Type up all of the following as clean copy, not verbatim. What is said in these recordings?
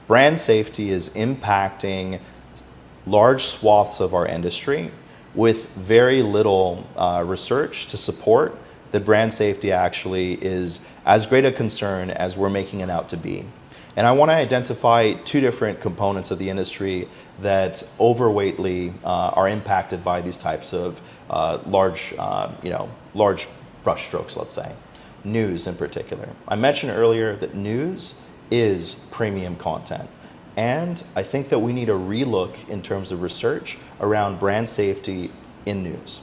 brand safety is impacting large swaths of our industry with very little research to support that brand safety actually is as great a concern as we're making it out to be. And I want to identify two different components of the industry that overweightly are impacted by these types of large brushstrokes, let's say. News in particular. I mentioned earlier that news is premium content. And I think that we need a relook in terms of research around brand safety in news.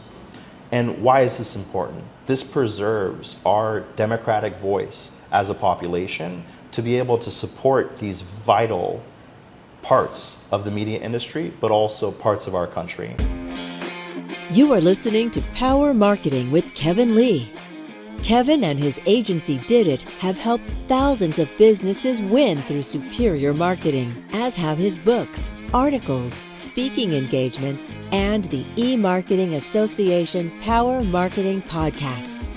And why is this important? This preserves our democratic voice as a population to be able to support these vital parts of the media industry, but also parts of our country. You are listening to Power Marketing with Kevin Lee. Kevin and his agency Did It have helped thousands of businesses win through superior marketing, as have his books, articles, speaking engagements, and the E-Marketing Association Power Marketing podcasts.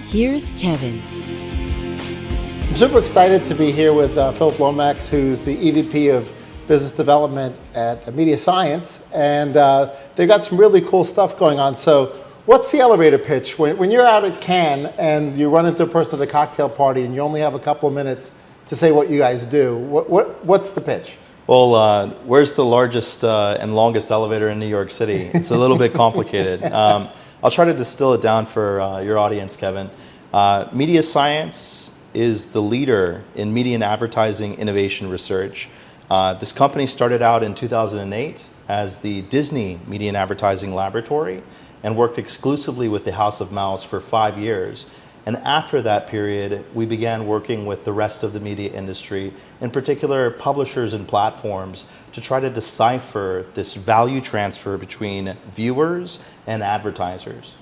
Here's Kevin. I'm super excited to be here with Phillip Lomax, who's the EVP of Business Development at MediaScience, and they've got some really cool stuff going on. So what's the elevator pitch? When you're out at Cannes and you run into a person at a cocktail party and you only have a couple of minutes to say what you guys do, what's the pitch? Well, where's the largest and longest elevator in New York City? It's a little bit complicated. I'll try to distill it down for your audience, Kevin. MediaScience is the leader in media and advertising innovation research. This company started out in 2008 as the Disney Media and Advertising Laboratory and worked exclusively with the House of Mouse for 5 years. And after that period, we began working with the rest of the media industry, in particular publishers and platforms, to try to decipher this value transfer between viewers and advertisers.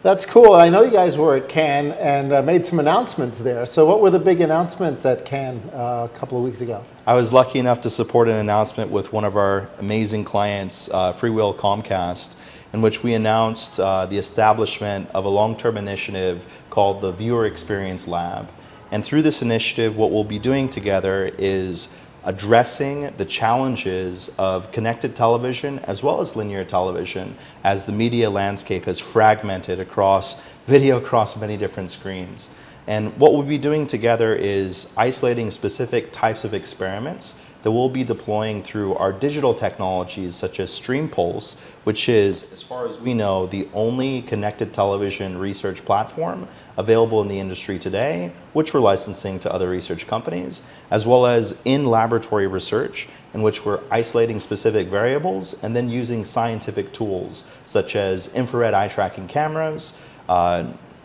That's cool. I know you guys were at Cannes and made some announcements there. So what were the big announcements at Cannes a couple of weeks ago? I was lucky enough to support an announcement with one of our amazing clients, Freewheel Comcast, in which we announced the establishment of a long-term initiative called the Viewer Experience Lab. And through this initiative, what we'll be doing together is addressing the challenges of connected television as well as linear television as the media landscape has fragmented across video across many different screens. And what we'll be doing together is isolating specific types of experiments that we'll be deploying through our digital technologies such as StreamPulse, which is, as far as we know, the only connected television research platform available in the industry today, which we're licensing to other research companies, as well as in-laboratory research in which we're isolating specific variables and then using scientific tools such as infrared eye tracking cameras,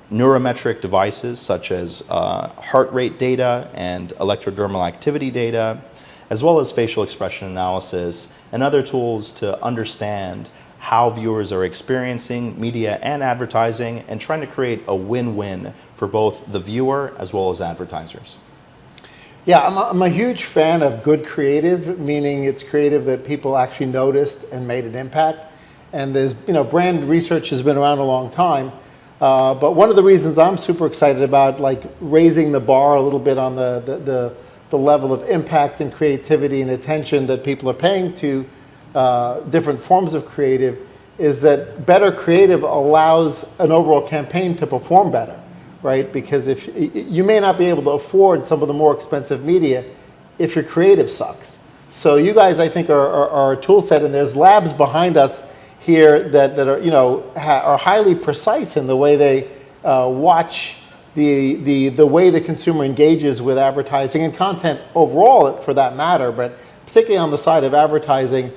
neurometric devices such as heart rate data and electrodermal activity data, as well as facial expression analysis and other tools to understand how viewers are experiencing media and advertising and trying to create a win-win for both the viewer as well as advertisers. Yeah, I'm a huge fan of good creative, meaning it's creative that people actually noticed and made an impact. And there's, brand research has been around a long time. But one of the reasons I'm super excited about raising the bar a little bit on the level of impact and creativity and attention that people are paying to different forms of creative is that better creative allows an overall campaign to perform better, right? Because if you may not be able to afford some of the more expensive media if your creative sucks. So you guys, I think, are a tool set, and there's labs behind us here that are highly precise in the way they watch the way the consumer engages with advertising and content overall, for that matter, but particularly on the side of advertising,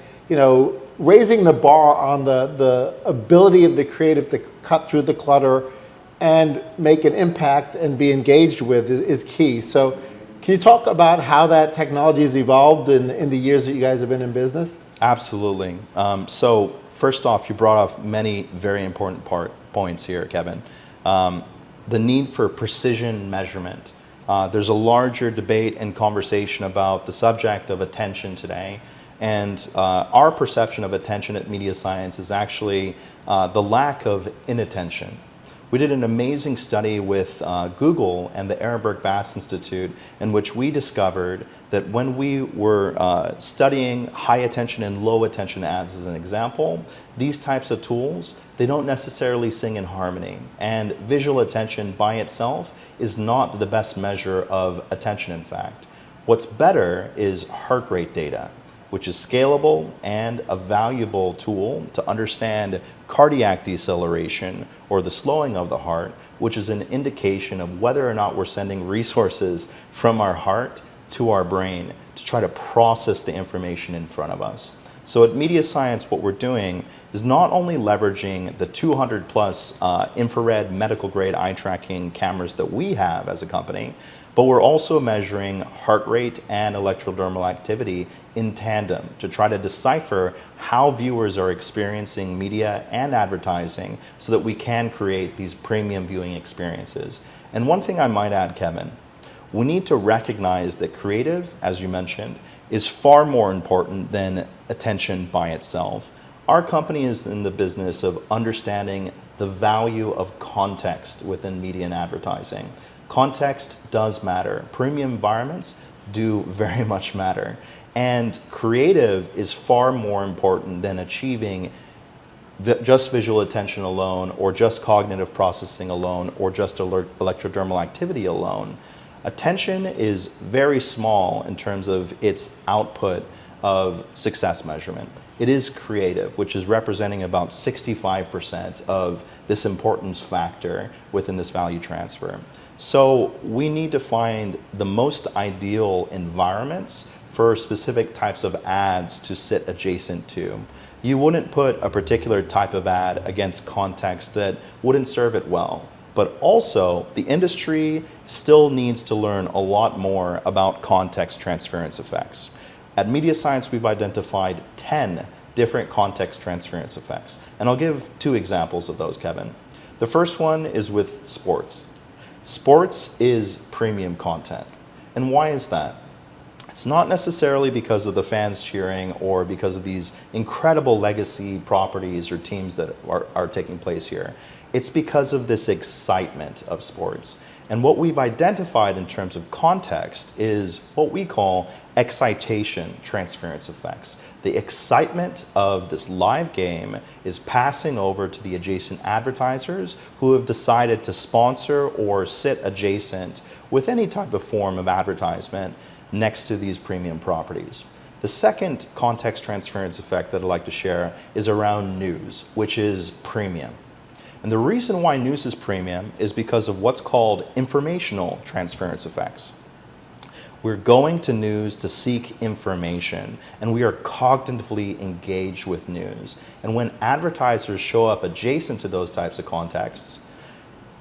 raising the bar on the ability of the creative to cut through the clutter and make an impact and be engaged with is key. So can you talk about how that technology has evolved in the years that you guys have been in business? Absolutely. So first off, you brought up many very important points here, Kevin. The need for precision measurement. There's a larger debate and conversation about the subject of attention today. And our perception of attention at MediaScience is actually the lack of inattention. We did an amazing study with Google and the Ehrenberg Bass Institute in which we discovered that when we were studying high attention and low attention ads as an example, these types of tools, they don't necessarily sing in harmony. And visual attention by itself is not the best measure of attention, in fact. What's better is heart rate data, which is scalable and a valuable tool to understand cardiac deceleration or the slowing of the heart, which is an indication of whether or not we're sending resources from our heart to our brain to try to process the information in front of us. So at MediaScience, what we're doing is not only leveraging the 200 plus infrared medical grade eye tracking cameras that we have as a company, but we're also measuring heart rate and electrodermal activity in tandem to try to decipher how viewers are experiencing media and advertising so that we can create these premium viewing experiences. And one thing I might add, Kevin, we need to recognize that creative, as you mentioned, is far more important than attention by itself. Our company is in the business of understanding the value of context within media and advertising. Context does matter. Premium environments do very much matter. And creative is far more important than achieving just visual attention alone, or just cognitive processing alone, or just electrodermal activity alone. Attention is very small in terms of its output of success measurement. It is creative, which is representing about 65% of this importance factor within this value transfer. So we need to find the most ideal environments for specific types of ads to sit adjacent to. You wouldn't put a particular type of ad against context that wouldn't serve it well. But also, the industry still needs to learn a lot more about context transference effects. At MediaScience, we've identified 10 different context transference effects. And I'll give 2 examples of those, Kevin. The first one is with sports. Sports is premium content. And why is that? It's not necessarily because of the fans cheering or because of these incredible legacy properties or teams that are taking place here. It's because of this excitement of sports. And what we've identified in terms of context is what we call excitation transference effects. The excitement of this live game is passing over to the adjacent advertisers who have decided to sponsor or sit adjacent with any type of form of advertisement next to these premium properties. The second context transference effect that I'd like to share is around news, which is premium. And the reason why news is premium is because of what's called informational transference effects. We're going to news to seek information, and we are cognitively engaged with news. And when advertisers show up adjacent to those types of contexts,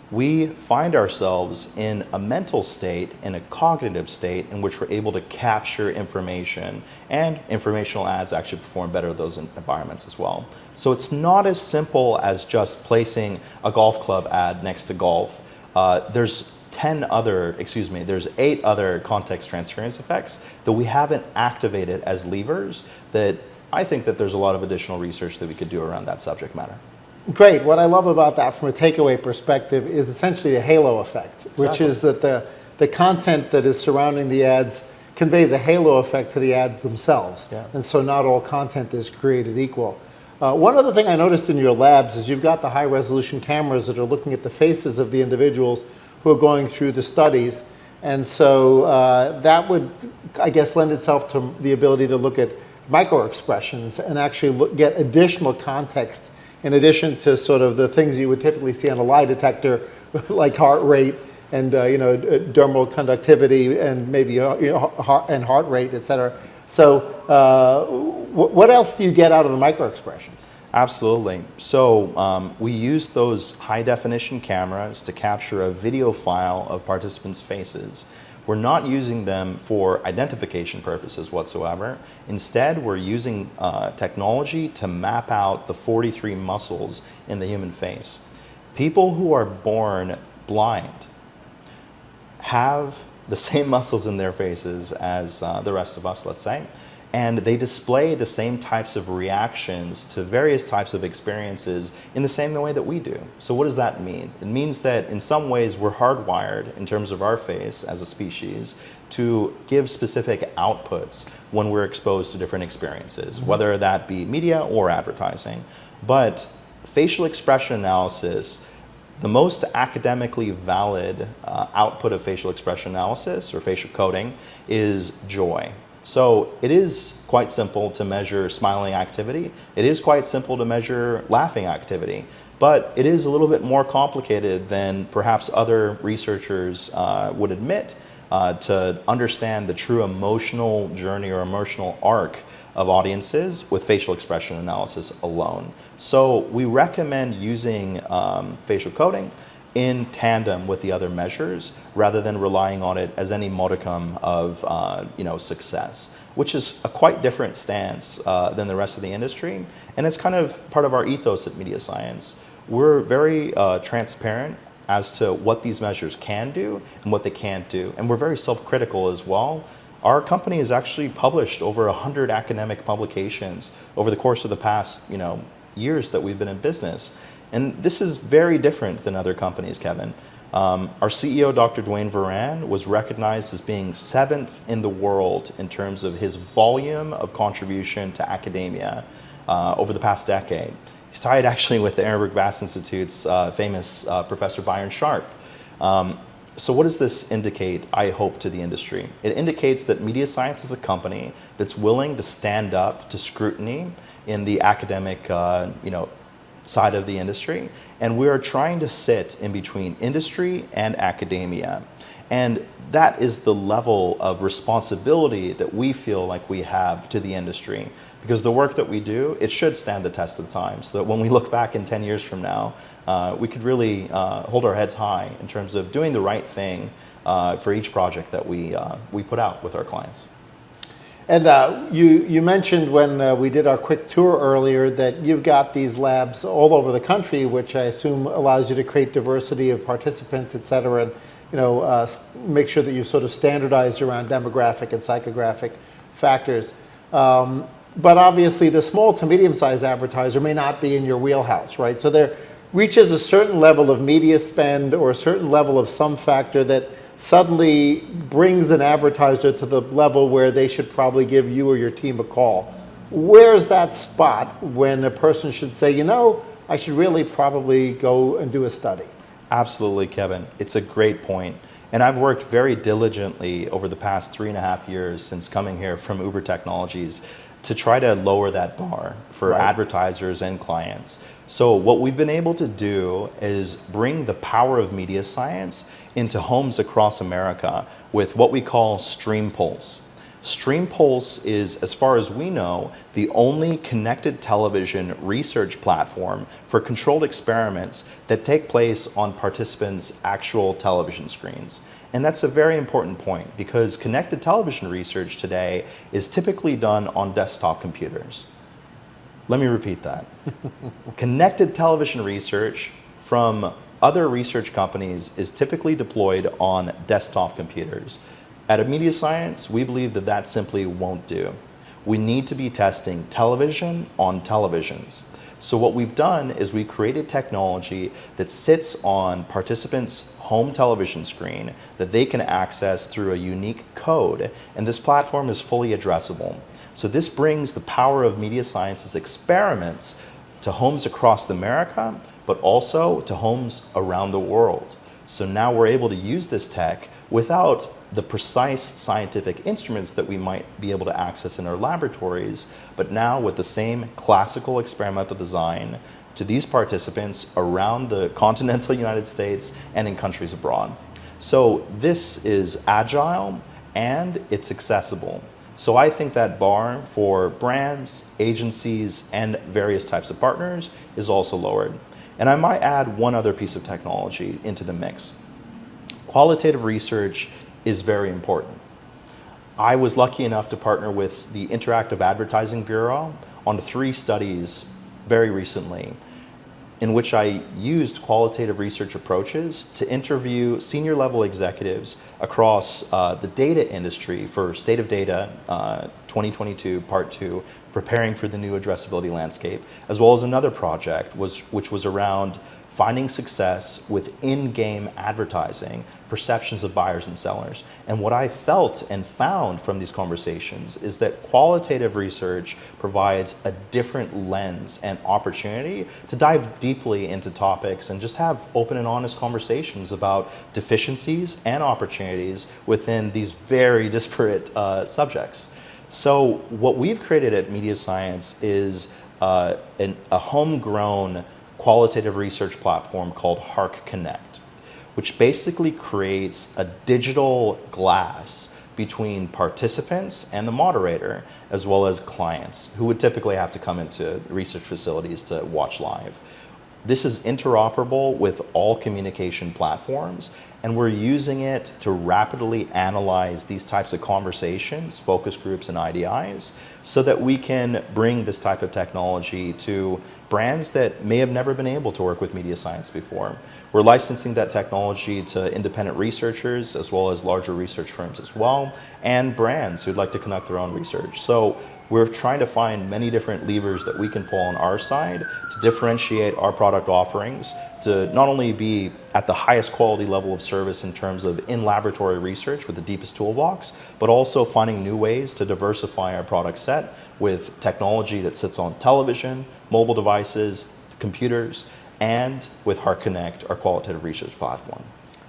we find ourselves in a mental state, in a cognitive state, in which we're able to capture information, and informational ads actually perform better in those environments as well. So it's not as simple as just placing a golf club ad next to golf. There's 8 other context transference effects that we haven't activated as levers that I think that there's a lot of additional research that we could do around that subject matter. Great. What I love about that from a takeaway perspective is essentially a halo effect, which is that the content that is surrounding the ads conveys a halo effect to the ads themselves. Yeah. And so not all content is created equal. One other thing I noticed in your labs is you've got the high resolution cameras that are looking at the faces of the individuals who are going through the studies. And so that would, I guess, lend itself to the ability to look at micro expressions and actually get additional context in addition to sort of the things you would typically see on a lie detector, like heart rate and dermal conductivity and maybe heart rate, et cetera. So what else do you get out of the micro expressions? Absolutely. So we use those high definition cameras to capture a video file of participants' faces. We're not using them for identification purposes whatsoever. Instead, we're using technology to map out the 43 muscles in the human face. People who are born blind have the same muscles in their faces as the rest of us, let's say. And they display the same types of reactions to various types of experiences in the same way that we do. So what does that mean? It means that in some ways we're hardwired in terms of our face as a species to give specific outputs when we're exposed to different experiences, whether that be media or advertising. But facial expression analysis, the most academically valid output of facial expression analysis or facial coding is joy. So it is quite simple to measure smiling activity. It is quite simple to measure laughing activity, but it is a little bit more complicated than perhaps other researchers would admit to understand the true emotional journey or emotional arc of audiences with facial expression analysis alone. So we recommend using facial coding in tandem with the other measures rather than relying on it as any modicum of success, which is a quite different stance than the rest of the industry. And it's kind of part of our ethos at MediaScience. We're very transparent as to what these measures can do and what they can't do. And we're very self-critical as well. Our company has actually published over 100 academic publications over the course of the past years that we've been in business. And this is very different than other companies, Kevin. Our CEO, Dr. Dwayne Varan, was recognized as being 7th in the world in terms of his volume of contribution to academia over the past decade. He's tied actually with the Ehrenberg Bass Institute's famous Professor Byron Sharp. So what does this indicate, I hope, to the industry? It indicates that MediaScience is a company that's willing to stand up to scrutiny in the academic side of the industry, and we are trying to sit in between industry and academia. And that is the level of responsibility that we feel like we have to the industry, because the work that we do, it should stand the test of time, so that when we look back in 10 years from now, we could really hold our heads high in terms of doing the right thing for each project that we put out with our clients. And you mentioned when we did our quick tour earlier that you've got these labs all over the country, which I assume allows you to create diversity of participants, et cetera, and make sure that you've sort of standardized around demographic and psychographic factors. But obviously the small to medium-sized advertiser may not be in your wheelhouse, right? So there reaches a certain level of media spend or a certain level of some factor that suddenly brings an advertiser to the level where they should probably give you or your team a call. Where's that spot when a person should say, I should really probably go and do a study? Absolutely, Kevin. It's a great point. And I've worked very diligently over the past 3.5 years since coming here from Uber Technologies to try to lower that bar for advertisers and clients. So what we've been able to do is bring the power of media science into homes across America with what we call Stream Pulse. Stream Pulse is, as far as we know, the only connected television research platform for controlled experiments that take place on participants' actual television screens. And that's a very important point because connected television research today is typically done on desktop computers. Let me repeat that. Connected television research from other research companies is typically deployed on desktop computers. At MediaScience, we believe that that simply won't do. We need to be testing television on televisions. So what we've done is we created technology that sits on participants' home television screen that they can access through a unique code, and this platform is fully addressable. So this brings the power of MediaScience's experiments to homes across America, but also to homes around the world. So now we're able to use this tech without the precise scientific instruments that we might be able to access in our laboratories, but now with the same classical experimental design to these participants around the continental United States and in countries abroad. So this is agile and it's accessible. So I think that bar for brands, agencies, and various types of partners is also lowered. And I might add one other piece of technology into the mix. Qualitative research is very important. I was lucky enough to partner with the Interactive Advertising Bureau on 3 studies very recently. in which I used qualitative research approaches to interview senior level executives across the data industry for State of Data 2022 Part 2, preparing for the new addressability landscape, as well as another project which was around finding success with in-game advertising, perceptions of buyers and sellers. And what I felt and found from these conversations is that qualitative research provides a different lens and opportunity to dive deeply into topics and just have open and honest conversations about deficiencies and opportunities within these very disparate subjects. So what we've created at MediaScience is a homegrown qualitative research platform called Hark Connect, which basically creates a digital glass between participants and the moderator, as well as clients who would typically have to come into research facilities to watch live. This is interoperable with all communication platforms, and we're using it to rapidly analyze these types of conversations, focus groups, and IDIs, so that we can bring this type of technology to brands that may have never been able to work with MediaScience before. We're licensing that technology to independent researchers, as well as larger research firms as well, and brands who'd like to conduct their own research. So we're trying to find many different levers that we can pull on our side to differentiate our product offerings to not only be at the highest quality level of service in terms of in-laboratory research with the deepest toolbox, but also finding new ways to diversify our product set with technology that sits on television, mobile devices, computers, and with Hark Connect, our qualitative research platform.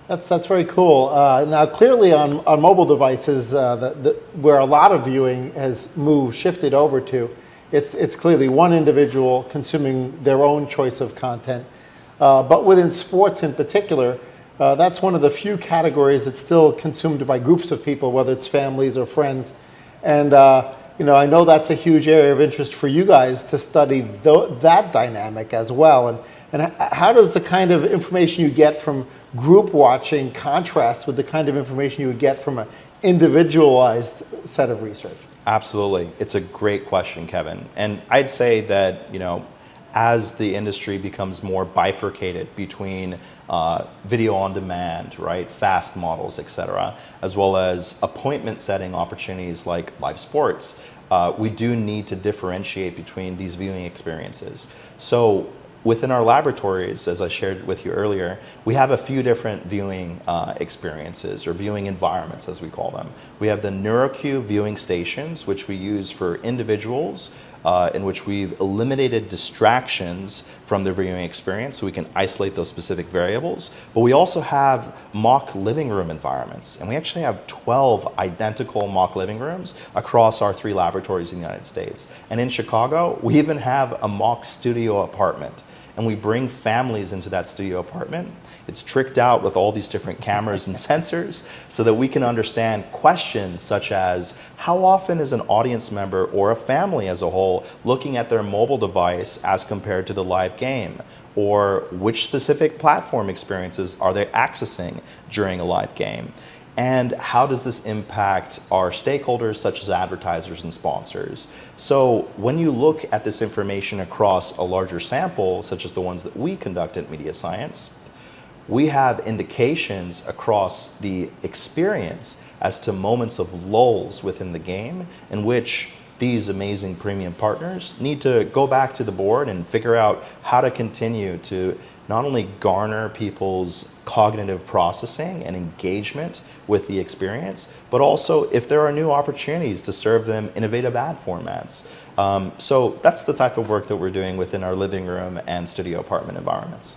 That's very cool. Now, clearly on mobile devices, where a lot of viewing has shifted over to, it's clearly one individual consuming their own choice of content. But within sports in particular, that's one of the few categories that's still consumed by groups of people, whether it's families or friends. And I know that's a huge area of interest for you guys to study that dynamic as well. And how does the kind of information you get from group watching contrast with the kind of information you would get from an individualized set of research? Absolutely. It's a great question, Kevin. And I'd say that, as the industry becomes more bifurcated between video on demand, right, fast models, et cetera, as well as appointment setting opportunities like live sports, we do need to differentiate between these viewing experiences. So within our laboratories, as I shared with you earlier, we have a few different viewing experiences, or viewing environments as we call them. We have the NeuroQ viewing stations, which we use for individuals, in which we've eliminated distractions from their viewing experience so we can isolate those specific variables. But we also have mock living room environments, and we actually have 12 identical mock living rooms across our 3 laboratories in the United States. And in Chicago, we even have a mock studio apartment, and we bring families into that studio apartment. It's tricked out with all these different cameras and sensors so that we can understand questions such as, how often is an audience member or a family as a whole looking at their mobile device as compared to the live game? Or which specific platform experiences are they accessing during a live game? And how does this impact our stakeholders, such as advertisers and sponsors? So when you look at this information across a larger sample, such as the ones that we conduct at MediaScience, we have indications across the experience as to moments of lulls within the game in which these amazing premium partners need to go back to the board and figure out how to continue to not only garner people's cognitive processing and engagement with the experience, but also if there are new opportunities to serve them innovative ad formats. So that's the type of work that we're doing within our living room and studio apartment environments.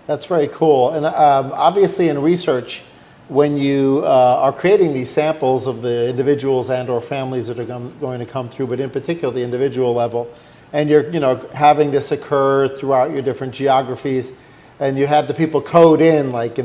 That's very cool. And obviously in research, when you are creating these samples of the individuals and or families that are going to come through, but in particular the individual level, and you're having this occur throughout your different geographies, and you have the people code in like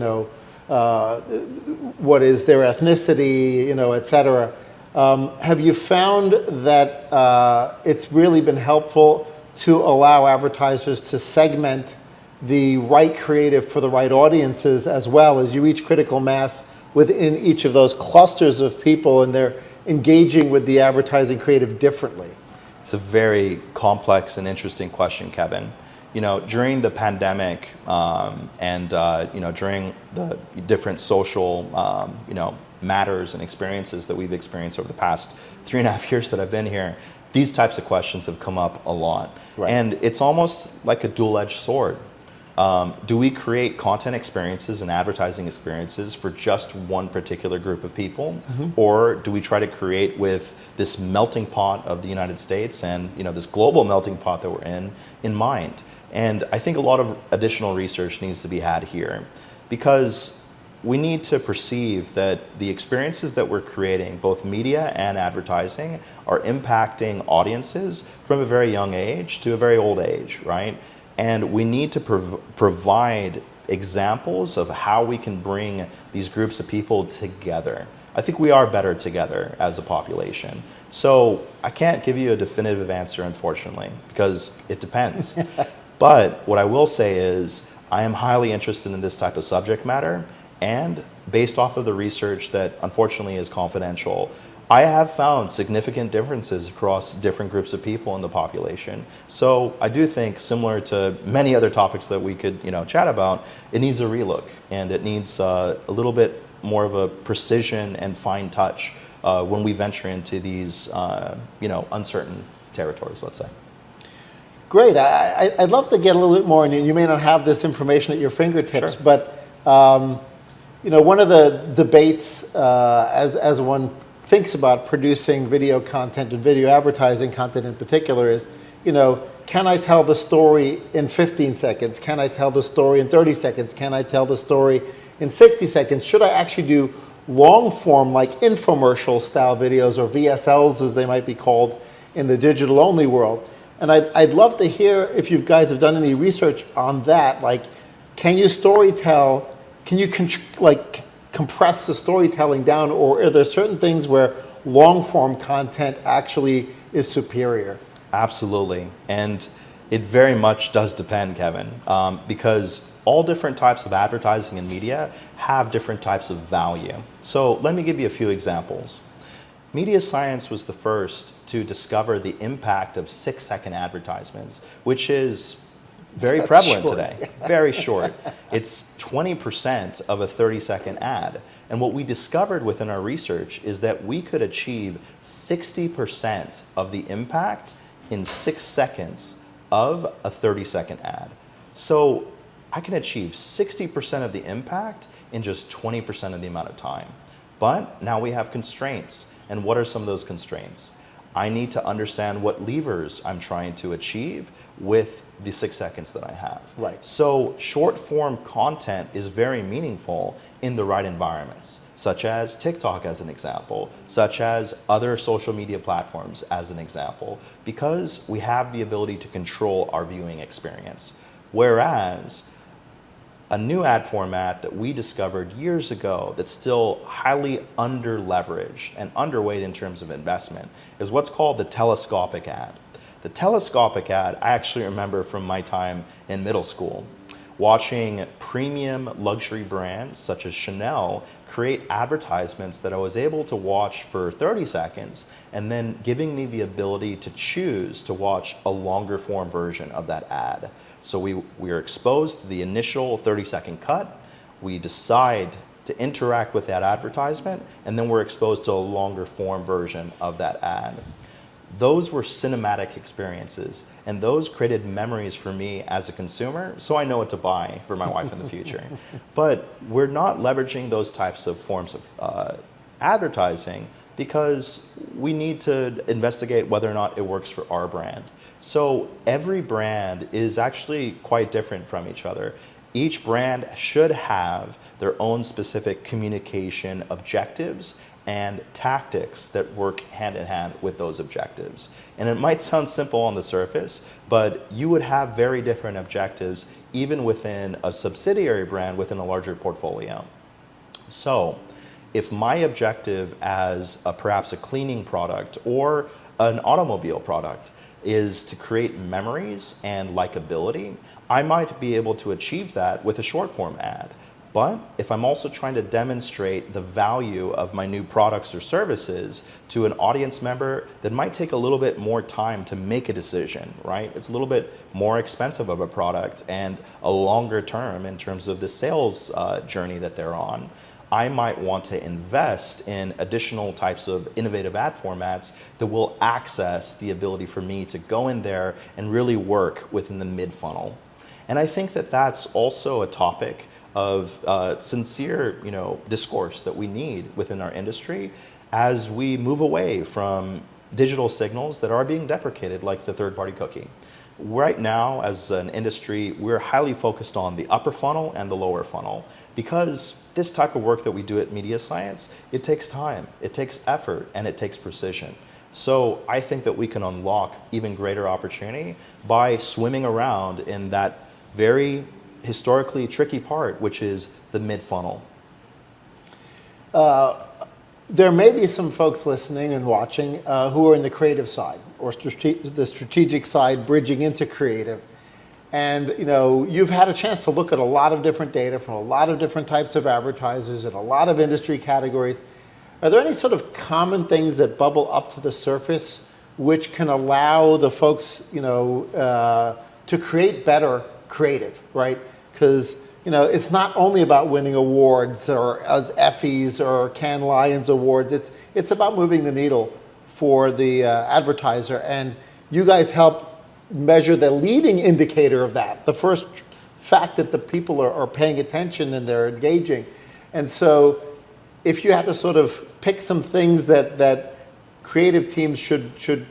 what is their ethnicity, et cetera. Have you found that it's really been helpful to allow advertisers to segment the right creative for the right audiences, as well as you reach critical mass within each of those clusters of people, and they're engaging with the advertising creative differently? It's a very complex and interesting question, Kevin. during the pandemic and during the different social matters and experiences that we've experienced over the past 3.5 years that I've been here, these types of questions have come up a lot. Right. And it's almost like a dual-edged sword. Do we create content experiences and advertising experiences for just one particular group of people? Or do we try to create with this melting pot of the United States and this global melting pot that we're in mind? And I think a lot of additional research needs to be had here, because we need to perceive that the experiences that we're creating, both media and advertising, are impacting audiences from a very young age to a very old age, right? And we need to provide examples of how we can bring these groups of people together. I think we are better together as a population. So I can't give you a definitive answer, unfortunately, because it depends. But what I will say is I am highly interested in this type of subject matter, and based off of the research that unfortunately is confidential, I have found significant differences across different groups of people in the population. So I do think, similar to many other topics that we could chat about, it needs a relook, and it needs a little bit more of a precision and fine touch when we venture into these uncertain territories, let's say. Great. I'd love to get a little bit more, and you may not have this information at your fingertips, Sure. but one of the debates as one thinks about producing video content and video advertising content in particular is, can I tell the story in 15 seconds? Can I tell the story in 30 seconds? Can I tell the story in 60 seconds? Should I actually do long form, like infomercial style videos, or VSLs as they might be called in the digital only world? And I'd love to hear if you guys have done any research on that. Like, can you storytell? Can you compress the storytelling down, or are there certain things where long form content actually is superior? Absolutely. And it very much does depend, Kevin, because all different types of advertising and media have different types of value. So let me give you a few examples. MediaScience was the first to discover the impact of 6-second advertisements, which is very That's prevalent short. today. Very short. It's 20% of a 30-second ad. And what we discovered within our research is that we could achieve 60% of the impact in 6 seconds of a 30-second ad. So I can achieve 60% of the impact in just 20% of the amount of time. But now we have constraints. And what are some of those constraints? I need to understand what levers I'm trying to achieve with the 6 seconds that I have. Right. So short form content is very meaningful in the right environments, such as TikTok as an example, such as other social media platforms as an example, because we have the ability to control our viewing experience. Whereas a new ad format that we discovered years ago that's still highly under-leveraged and underweight in terms of investment is what's called the telescopic ad. The telescopic ad, I actually remember from my time in middle school, watching premium luxury brands such as Chanel create advertisements that I was able to watch for 30 seconds and then giving me the ability to choose to watch a longer form version of that ad. So we are exposed to the initial 30-second cut, we decide to interact with that advertisement, and then we're exposed to a longer form version of that ad. Those were cinematic experiences, and those created memories for me as a consumer, so I know what to buy for my wife in the future. But we're not leveraging those types of forms of advertising because we need to investigate whether or not it works for our brand. So every brand is actually quite different from each other. Each brand should have their own specific communication objectives and tactics that work hand in hand with those objectives. And it might sound simple on the surface, but you would have very different objectives even within a subsidiary brand within a larger portfolio. So if my objective as perhaps a cleaning product or an automobile product is to create memories and likability, I might be able to achieve that with a short form ad. But if I'm also trying to demonstrate the value of my new products or services to an audience member that might take a little bit more time to make a decision, right? It's a little bit more expensive of a product and a longer term in terms of the sales journey that they're on. I might want to invest in additional types of innovative ad formats that will access the ability for me to go in there and really work within the mid-funnel. And I think that that's also a topic of sincere, discourse that we need within our industry as we move away from digital signals that are being deprecated, like the third-party cookie. Right now, as an industry, we're highly focused on the upper funnel and the lower funnel because this type of work that we do at MediaScience, it takes time, it takes effort, and it takes precision. So I think that we can unlock even greater opportunity by swimming around in that very historically tricky part, which is the mid-funnel. There may be some folks listening and watching who are in the creative side or the strategic side, bridging into creative. And you've had a chance to look at a lot of different data from a lot of different types of advertisers and a lot of industry categories. Are there any sort of common things that bubble up to the surface which can allow the folks to create better creative, right? Because it's not only about winning awards or as Effies or Cannes Lions awards. It's about moving the needle for the advertiser, and you guys help measure the leading indicator of that, the first fact that the people are paying attention and they're engaging. And so, if you had to sort of pick some things that creative teams should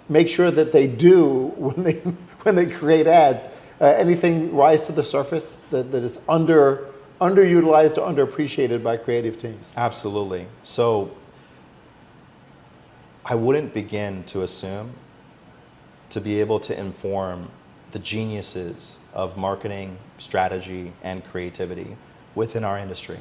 make sure that they do when they create ads. Anything rise to the surface that is underutilized or underappreciated by creative teams? Absolutely. So I wouldn't begin to assume to be able to inform the geniuses of marketing, strategy, and creativity within our industry.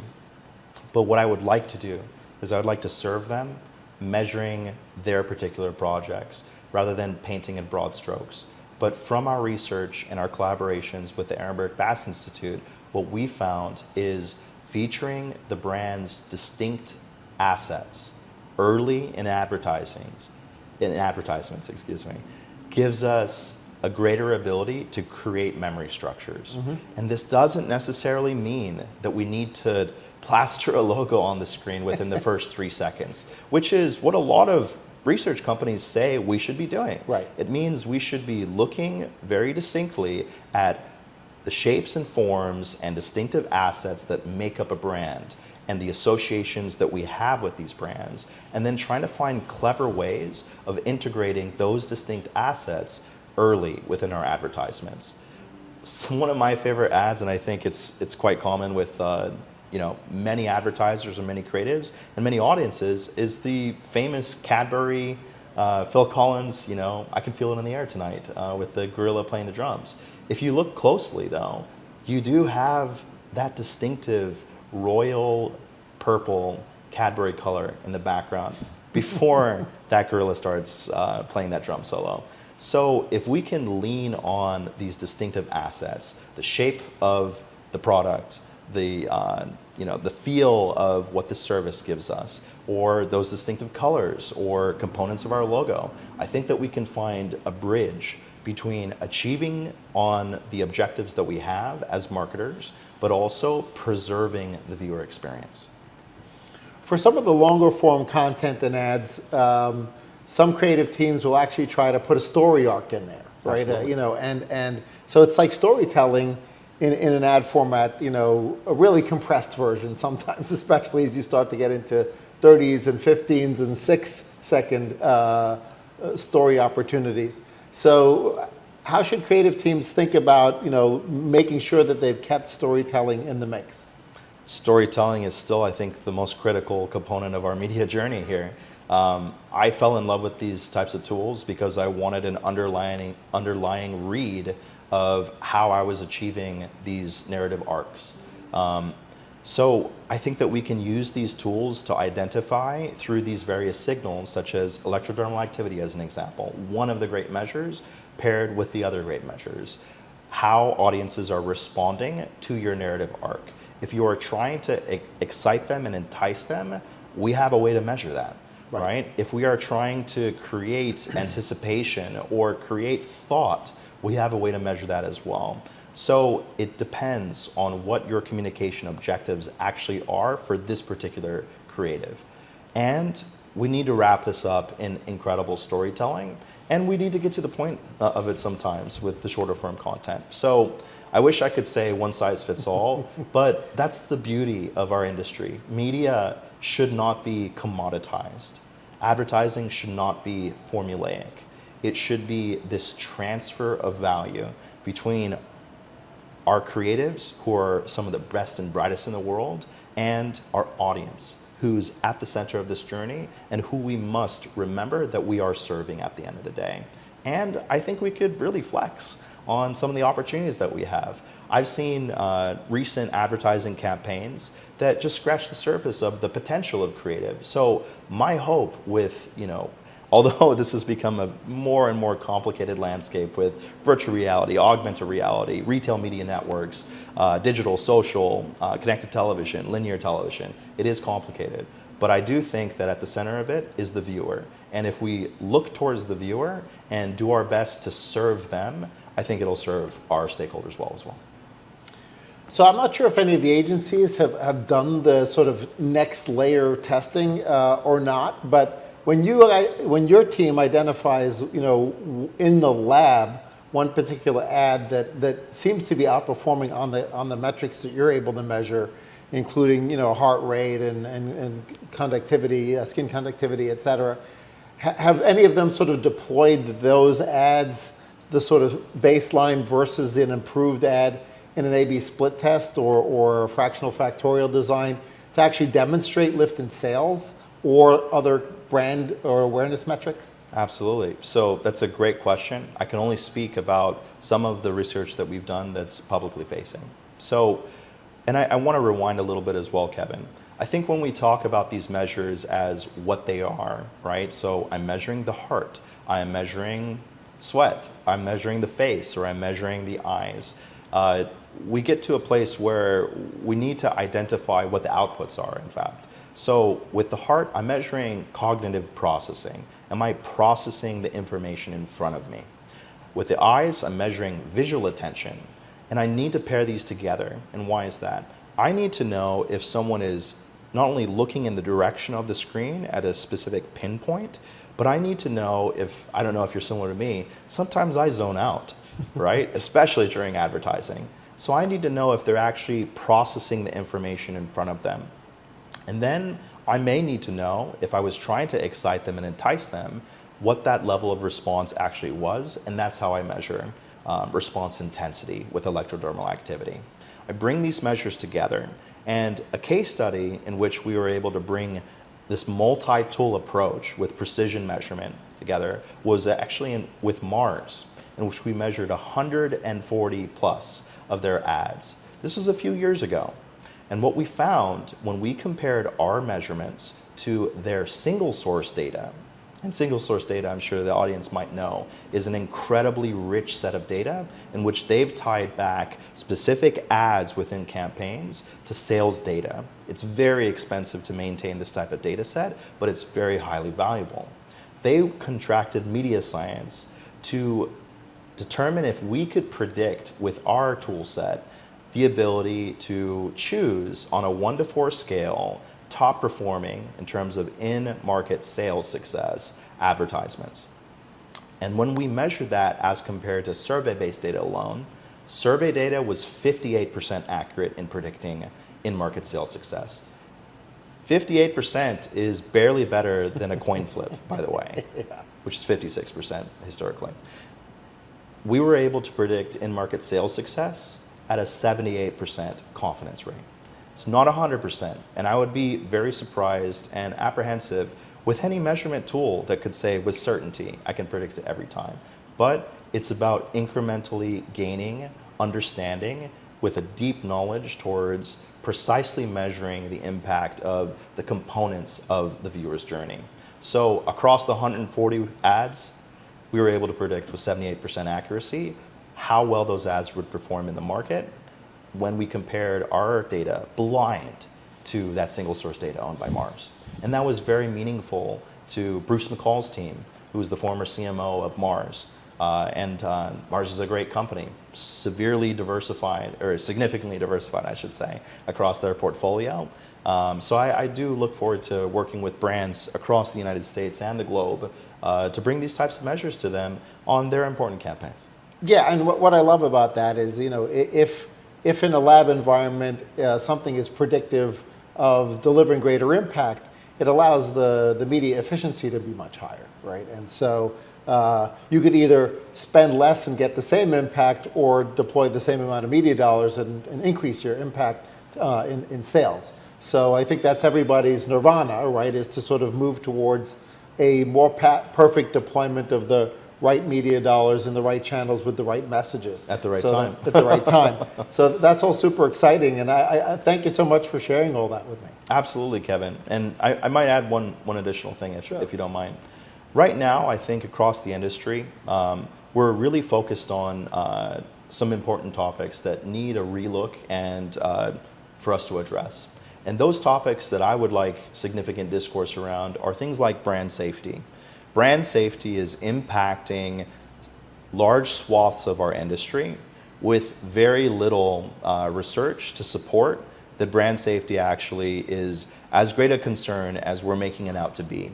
But what I would like to do is I would like to serve them measuring their particular projects rather than painting in broad strokes. But from our research and our collaborations with the Ehrenberg Bass Institute, what we found is featuring the brand's distinct assets early in advertisements, gives us a greater ability to create memory structures. Mm-hmm. And this doesn't necessarily mean that we need to plaster a logo on the screen within the first 3 seconds, which is what a lot of research companies say we should be doing. Right. It means we should be looking very distinctly at the shapes and forms and distinctive assets that make up a brand and the associations that we have with these brands, and then trying to find clever ways of integrating those distinct assets early within our advertisements. So one of my favorite ads, and I think it's quite common with many advertisers and many creatives and many audiences, is the famous Cadbury, Phil Collins, I Can Feel It in the Air Tonight, with the gorilla playing the drums. If you look closely though, you do have that distinctive royal purple Cadbury color in the background before that gorilla starts playing that drum solo. So if we can lean on these distinctive assets, the shape of the product, the feel of what the service gives us, or those distinctive colors or components of our logo, I think that we can find a bridge between achieving on the objectives that we have as marketers, but also preserving the viewer experience. For some of the longer form content and ads, some creative teams will actually try to put a story arc in there, right? And so it's like storytelling in an ad format, a really compressed version sometimes, especially as you start to get into 30s and 15s and 6-second story opportunities. So how should creative teams think about, making sure that they've kept storytelling in the mix? Storytelling is still, I think, the most critical component of our media journey here. I fell in love with these types of tools because I wanted an underlying read of how I was achieving these narrative arcs. So I think that we can use these tools to identify through these various signals, such as electrodermal activity as an example, one of the great measures paired with the other great measures, how audiences are responding to your narrative arc. If you are trying to excite them and entice them, we have a way to measure that, right? If we are trying to create anticipation or create thought, we have a way to measure that as well. So it depends on what your communication objectives actually are for this particular creative. And we need to wrap this up in incredible storytelling, and we need to get to the point of it sometimes with the shorter form content. So I wish I could say one size fits all, but that's the beauty of our industry. Media should not be commoditized. Advertising should not be formulaic. It should be this transfer of value between our creatives, who are some of the best and brightest in the world, and our audience, who's at the center of this journey and who we must remember that we are serving at the end of the day. And I think we could really flex on some of the opportunities that we have. I've seen recent advertising campaigns that just scratch the surface of the potential of creative. So my hope with, although this has become a more and more complicated landscape with virtual reality, augmented reality, retail media networks, digital, social, connected television, linear television, it is complicated. But I do think that at the center of it is the viewer. And if we look towards the viewer and do our best to serve them, I think it'll serve our stakeholders well as well. So I'm not sure if any of the agencies have done the sort of next layer testing or not, but when your team identifies, in the lab, one particular ad that seems to be outperforming on the metrics that you're able to measure, including heart rate and conductivity, skin conductivity, et cetera, have any of them sort of deployed those ads, the sort of baseline versus an improved ad, in an A/B split test or a fractional factorial design to actually demonstrate lift in sales or other brand or awareness metrics? Absolutely. So that's a great question. I can only speak about some of the research that we've done that's publicly facing. So, and I want to rewind a little bit as well, Kevin. I think when we talk about these measures as what they are, right? So I'm measuring the heart, I'm measuring sweat, I'm measuring the face, or I'm measuring the eyes. We get to a place where we need to identify what the outputs are, in fact. So with the heart, I'm measuring cognitive processing. Am I processing the information in front of me? With the eyes, I'm measuring visual attention. And I need to pair these together. And why is that? I need to know if someone is not only looking in the direction of the screen at a specific pinpoint, but I need to know if, I don't know if you're similar to me, sometimes I zone out, right? Especially during advertising. So I need to know if they're actually processing the information in front of them. And then I may need to know, if I was trying to excite them and entice them, what that level of response actually was, and that's how I measure response intensity with electrodermal activity. I bring these measures together, and a case study in which we were able to bring this multi-tool approach with precision measurement together was actually with Mars, in which we measured 140 plus of their ads. This was a few years ago. And what we found when we compared our measurements to their single source data, and single source data, I'm sure the audience might know, is an incredibly rich set of data in which they've tied back specific ads within campaigns to sales data. It's very expensive to maintain this type of data set, but it's very highly valuable. They contracted MediaScience to determine if we could predict with our tool set the ability to choose on a 1 to 4 scale top performing in terms of in-market sales success advertisements. And when we measured that as compared to survey-based data alone, survey data was 58% accurate in predicting in-market sales success. 58% is barely better than a coin flip, by the way, which is 56% historically. We were able to predict in-market sales success at a 78% confidence rate. It's not 100%, and I would be very surprised and apprehensive with any measurement tool that could say with certainty, I can predict it every time. But it's about incrementally gaining understanding with a deep knowledge towards precisely measuring the impact of the components of the viewer's journey. So across the 140 ads, we were able to predict with 78% accuracy how well those ads would perform in the market when we compared our data blind to that single source data owned by Mars. And that was very meaningful to Bruce McCall's team, who was the former CMO of Mars. Mars is a great company, severely diversified, or significantly diversified, I should say, across their portfolio. So I do look forward to working with brands across the United States and the globe to bring these types of measures to them on their important campaigns. Yeah, and what I love about that is, if in a lab environment something is predictive of delivering greater impact, it allows the media efficiency to be much higher, right? And so you could either spend less and get the same impact, or deploy the same amount of media dollars and increase your impact in sales. So I think that's everybody's nirvana, right, is to sort of move towards a more perfect deployment of the right media dollars in the right channels with the right messages. At the right time. At the right time. So that's all super exciting, and I thank you so much for sharing all that with me. Absolutely, Kevin. And I might add one additional thing, if you don't mind. Right now, I think across the industry, we're really focused on some important topics that need a relook and for us to address. And those topics that I would like significant discourse around are things like brand safety. Brand safety is impacting large swaths of our industry with very little research to support that brand safety actually is as great a concern as we're making it out to be.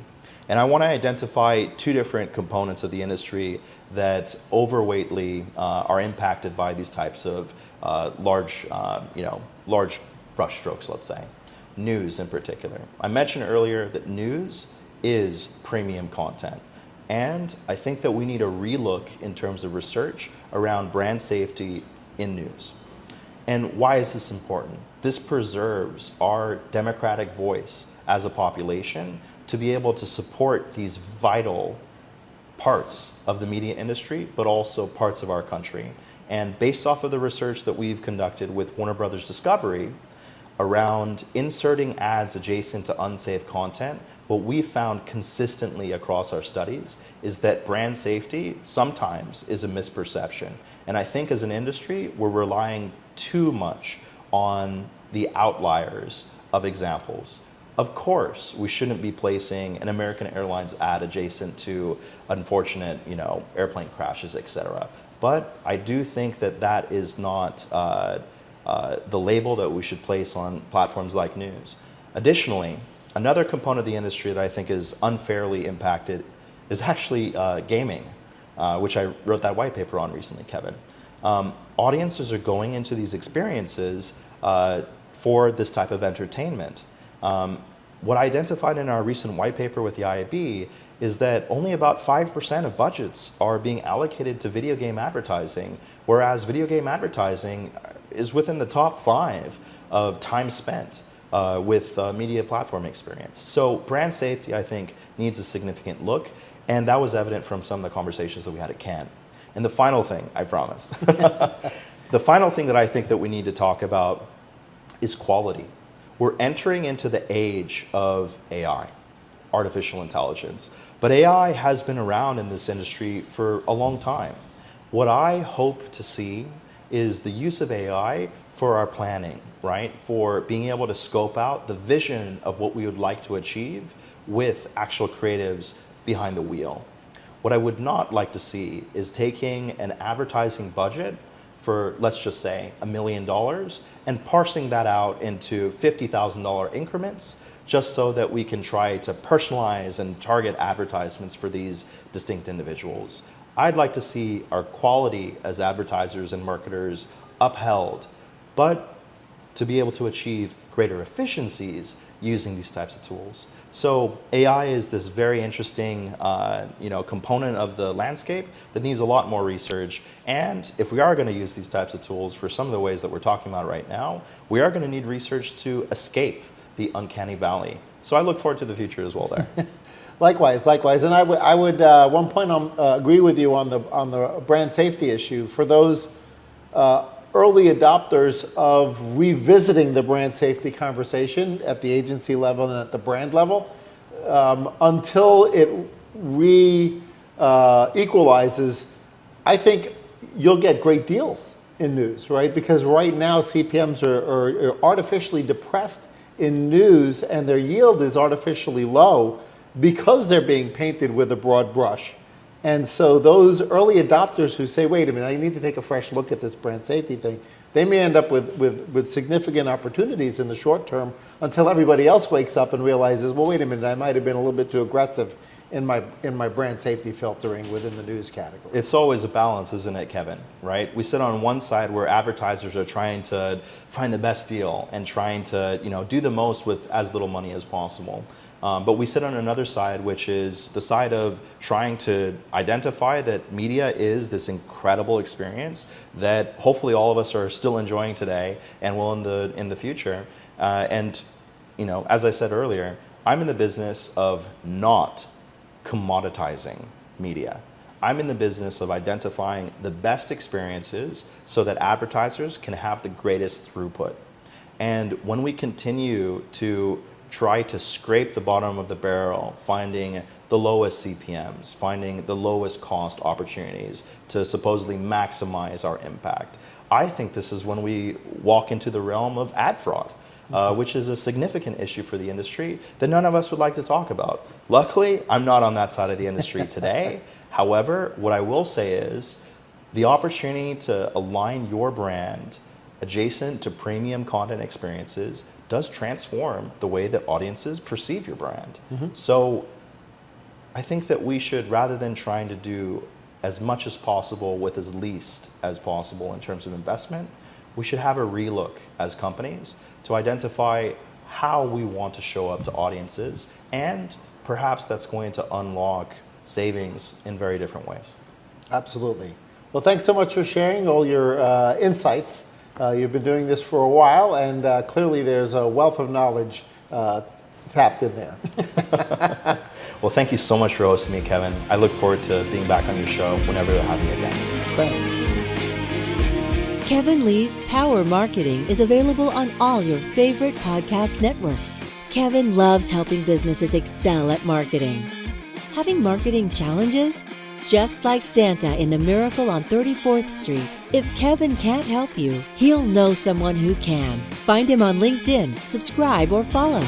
And I want to identify two different components of the industry that overweightly are impacted by these types of large brushstrokes, let's say. News in particular. I mentioned earlier that news is premium content. And I think that we need a relook in terms of research around brand safety in news. And why is this important? This preserves our democratic voice as a population to be able to support these vital parts of the media industry, but also parts of our country. And based off of the research that we've conducted with Warner Brothers Discovery around inserting ads adjacent to unsafe content, what we found consistently across our studies is that brand safety sometimes is a misperception. And I think as an industry, we're relying too much on the outliers of examples. Of course, we shouldn't be placing an American Airlines ad adjacent to unfortunate, airplane crashes, etc. But I do think that that is not the label that we should place on platforms like news. Additionally, another component of the industry that I think is unfairly impacted is actually gaming, which I wrote that white paper on recently, Kevin. Audiences are going into these experiences for this type of entertainment. What I identified in our recent white paper with the IAB is that only about 5% of budgets are being allocated to video game advertising, whereas video game advertising is within the top 5 of time spent with media platform experience. So brand safety, I think, needs a significant look, and that was evident from some of the conversations that we had at Cannes. And the final thing, I promise, the final thing that I think that we need to talk about is quality. We're entering into the age of AI, artificial intelligence. But AI has been around in this industry for a long time. What I hope to see is the use of AI for our planning, right? For being able to scope out the vision of what we would like to achieve with actual creatives behind the wheel. What I would not like to see is taking an advertising budget for, let's just say, $1 million and parsing that out into $50,000 increments just so that we can try to personalize and target advertisements for these distinct individuals. I'd like to see our quality as advertisers and marketers upheld, but to be able to achieve greater efficiencies using these types of tools. So AI is this very interesting component of the landscape that needs a lot more research. And if we are going to use these types of tools for some of the ways that we're talking about right now, we are going to need research to escape the uncanny valley. So I look forward to the future as well there. Likewise. And I would one point agree with you on the brand safety issue. For those early adopters of revisiting the brand safety conversation at the agency level and at the brand level, until it equalizes, I think you'll get great deals in news, right? Because right now CPMs are artificially depressed in news, and their yield is artificially low because they're being painted with a broad brush. And so those early adopters who say, wait a minute, I need to take a fresh look at this brand safety thing, they may end up with significant opportunities in the short term until everybody else wakes up and realizes, well, wait a minute, I might have been a little bit too aggressive in my brand safety filtering within the news category. It's always a balance, isn't it, Kevin? Right? We sit on one side where advertisers are trying to find the best deal and trying to, do the most with as little money as possible. But we sit on another side, which is the side of trying to identify that media is this incredible experience that hopefully all of us are still enjoying today and will in the future. And as I said earlier, I'm in the business of not commoditizing media. I'm in the business of identifying the best experiences so that advertisers can have the greatest throughput. And when we continue to try to scrape the bottom of the barrel, finding the lowest CPMs, finding the lowest cost opportunities to supposedly maximize our impact, I think this is when we walk into the realm of ad fraud. Which is a significant issue for the industry that none of us would like to talk about. Luckily, I'm not on that side of the industry today. However, what I will say is the opportunity to align your brand adjacent to premium content experiences does transform the way that audiences perceive your brand. So I think that we should, rather than trying to do as much as possible with as least as possible in terms of investment, we should have a relook as companies to identify how we want to show up to audiences, and perhaps that's going to unlock savings in very different ways. Absolutely. Well, thanks so much for sharing all your insights. You've been doing this for a while, and clearly there's a wealth of knowledge tapped in there. Well, thank you so much for hosting me, Kevin. I look forward to being back on your show whenever you'll have me again. Thanks. Kevin Lee's Power Marketing is available on all your favorite podcast networks. Kevin loves helping businesses excel at marketing. Having marketing challenges? Just like Santa in The Miracle on 34th Street, if Kevin can't help you, he'll know someone who can. Find him on LinkedIn, subscribe, or follow.